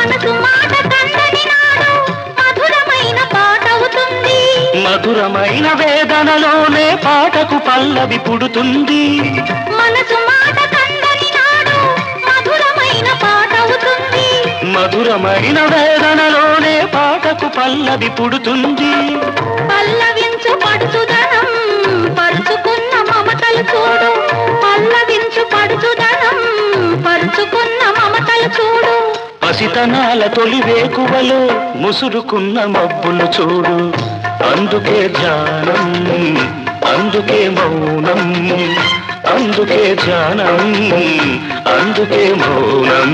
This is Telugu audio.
మనసు మాట కందని నాడు మధురమైన పాటవుతుంది. మధురమైన వేదనలోనే పాటకు పల్లవి పుడుతుంది. మనసు మాట కందని నాడు మధురమైన పాటవుతుంది. మధురమైన వేదనలోనే పాటకు పల్లవి పుడుతుంది. పల్లవించు పడుచుదనం పరుచుకున్న మమతలు చూడు. పల్లవించు పడుచుదనం పరుచుకున్న మమతలు చూడు. పసితనాల తొలి వేకువలో ముసురుకున్న మబ్బులు చూడు. అందుకే ధ్యానం, అందుకే మౌనం, అందుకే ధ్యానం, అందుకే మౌనం.